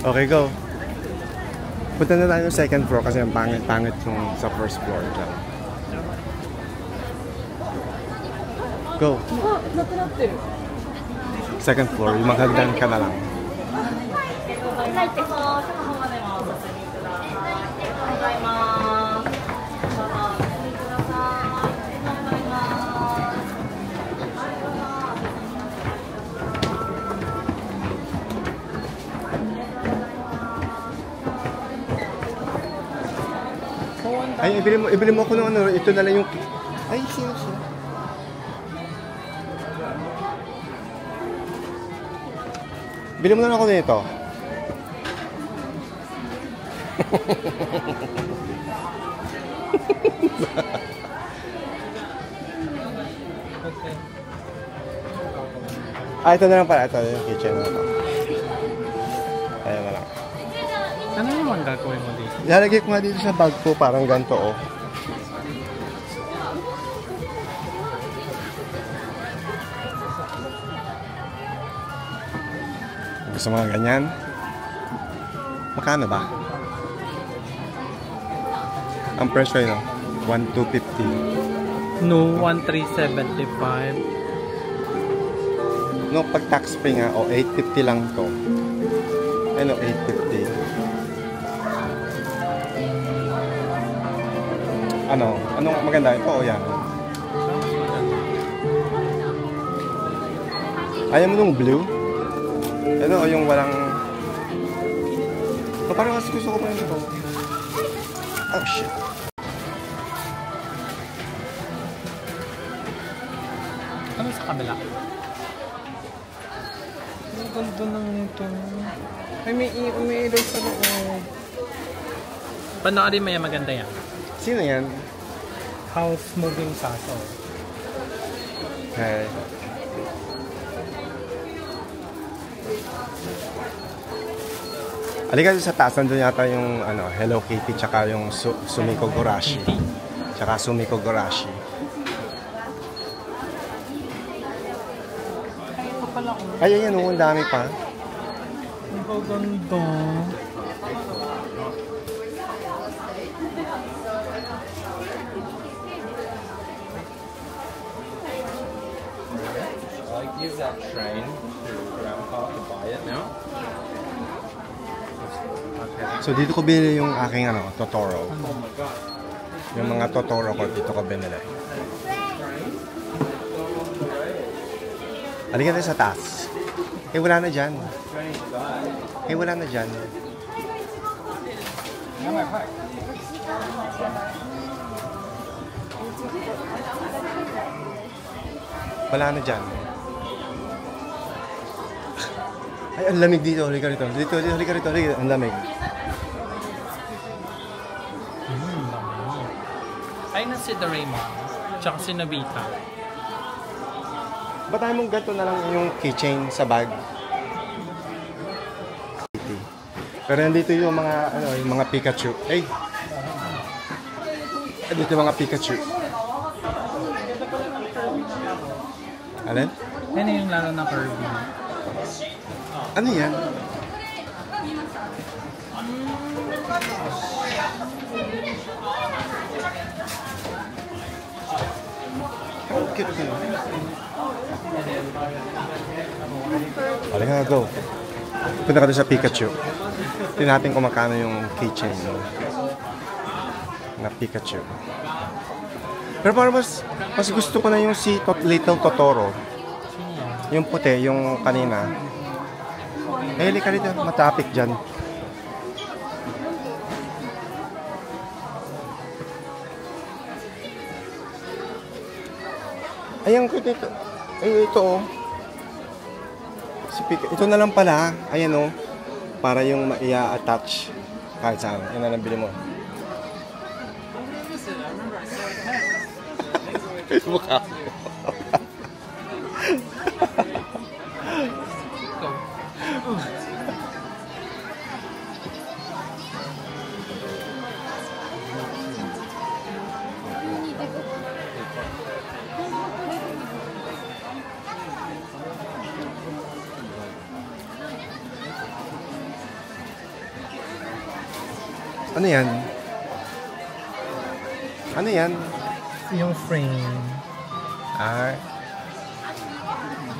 Okay, go. Punta na tayo sa second floor kasi ang pangit-pangit yung sa first floor dyan. Go. Second floor, yung maghagdan ka na lang. Ay, ibili mo ko ng ano, ito na lang yung... Ay, sino siya? Bili mo na ako nito. Ah, ito na lang pala. Ito yung kitchen na ito. Ayan na lang. Ano naman gagawin mo dito? Lalagay ko nga dito sa bag ko, parang ganito, oh. Gusto mo nga ganyan? Magkano ba? Ang presyo yun, 1,250. No, 1,375. No, pag tax free nga, o 850 lang to. Ano, 850. Ano? Anong maganda? Ito o yan? Ayaw mo nung blue? Ano o yung walang... Oh, parang mas gusto ko pa ito. Oh, shit. Ano sa kabila? Ang ganda ng ito. Ay, may ilaw sa loob. Panoorin mo yan, maganda yan. Sino yan? House Moving Castle. Hey. Halika sa taas, nandun yata yung ano, Hello Kitty tsaka yung Sumiko Gurashi. Tsaka Sumiko Gurashi. Ay, ayan, ang dami pa. Ang gaganda. Use that train to Grandpa to buy it now. So dito ko binili yung aking ano, Totoro. Yung mga Totoro ko dito ko binili. Halika tayo sa taas. Eh wala na dyan. Eh wala na dyan. Wala na dyan. Ay, ang lamig dito. Halika rito. Halika rito. Ang lamig. Ay na si Doraemon. Tsaka si Nobita. Ba't tayo mong gato na lang yung keychain sa bag? Pero nandito yung mga, ano, yung mga Pikachu. Ay! Dito yung mga Pikachu. Alin? Yan yung lalo na Kirby. Ano yan? Okay. Halika nga, go. Punta ka doon sa Pikachu. Tingnan natin kung magkano yung keychain na Pikachu. Pero parang mas gusto ko na yung si Little Totoro. Yung puti, yung kanina. Eh, halika rito. Matapik dyan. Ayan ko dito. Ay, ito oh. Ito na lang pala. Ayan oh. Para yung maia-attach kahit saan. Yan na lang bili mo. Mukha ko. Ano yan? Ano yan? Yung frame. Ah.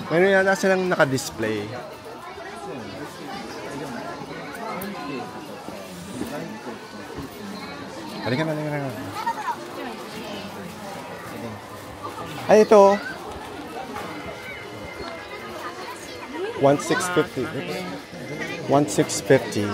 Meron yata silang naka-display. Halika na. Ay, ito. 1,650. 1,650.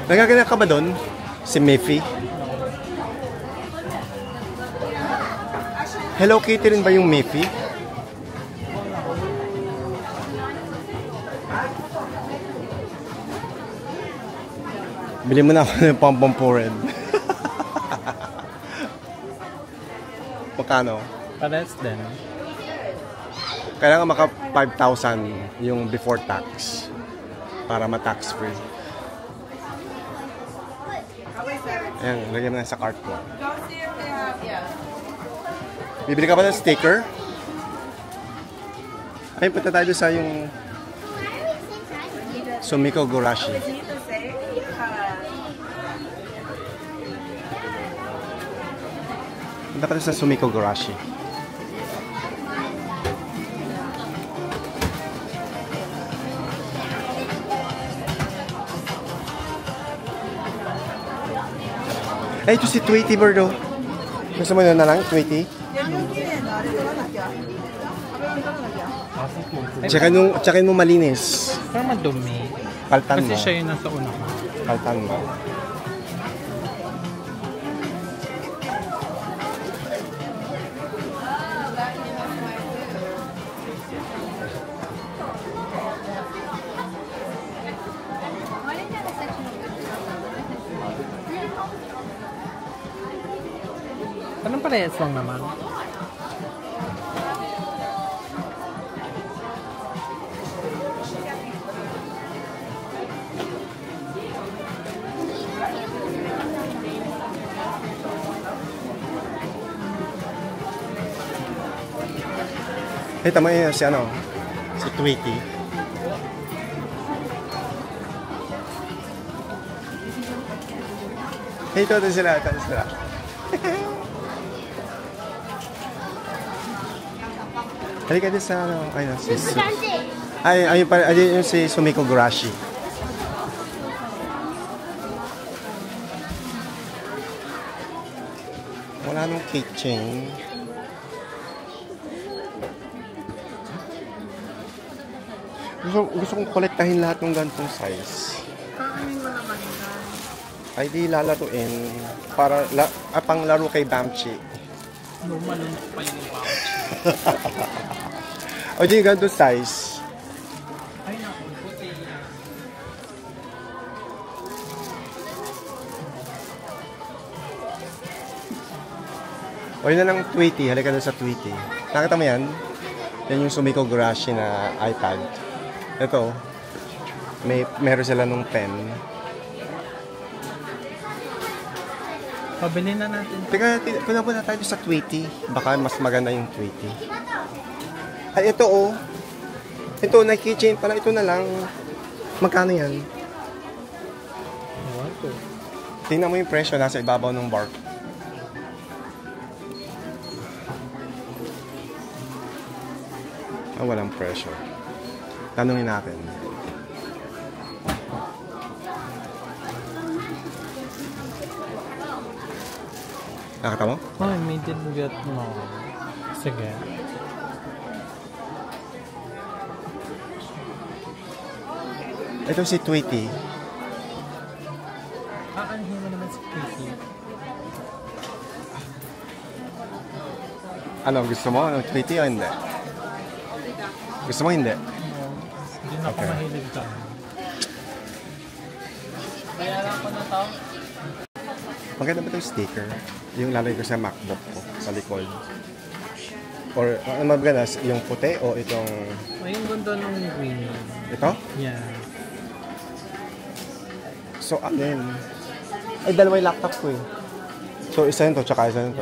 Nagagana ka ba doon? Si Miffy? Hello Kitty rin ba yung Miffy? Bili mo na ako ng pom-pom-pored. Magkano? Parehas din. Kailangan maka 5,000 yung before tax para ma-tax free. Ayan, lagyan mo na sa cart ko. Bibili ka ba ng sticker? Ay, punta tayo sa yung Sumiko Gurashi. Punta ka sa Sumiko Gurashi. Ay, ito si Tweety Birdo. Gusto mo na lang, Tweety? Tsakin mo malinis. Parang madumi. Paltan Kasi mo. siya yung nasa una ko. Paltan mo. Parang parehas lang naman. Eh, tama yun si ano? Si Tweety. Hey, ito sila. Halika din sa ano, ayun, ayun pa, ayun yung si Sumiko Gurashi. Wala nung keychain. Gusto kong kolektahin lahat ng ganitong size. Ay di lalaruin para pang laro kay Bamchi. Malunok pa yung pouch. O di ganitong size. Ay naku, puti. O yun na lang Tweety. Halika doon sa Tweety. Nakita mo yan? Yan yung Sumiko Gurashi na iPad. Ito. Meron sila nung pen. Pabili na natin. Teka, puna tayo sa Tweety. Baka mas maganda yung Tweety. Ay, ito oh. Ito, na-keychain pala. Ito na lang. Magkano yan? What to? Tingnan mo yung presyo. Nasa ibabaw ng bar. Ah, walang presyo. Tanungin natin. Nakita mo? Oh, I made it Vietnam. Sige. Ito si Tweety. Aanhin mo naman si Tweety. Ano, gusto mo? Ano, Tweety o hindi? Gusto mo hindi? Hindi na ako mahilig dyan. Bayaran ko na to. Maganda ba itong sticker? Yung lalagay ko sa MacBook ko, sa likod. Or ano maganda, yung puti o itong Ay, yung ganda ng green. ito? Yeah. So, alin? Ay, dalawa yung laptop ko eh. So, isa nito, tsaka isa nito.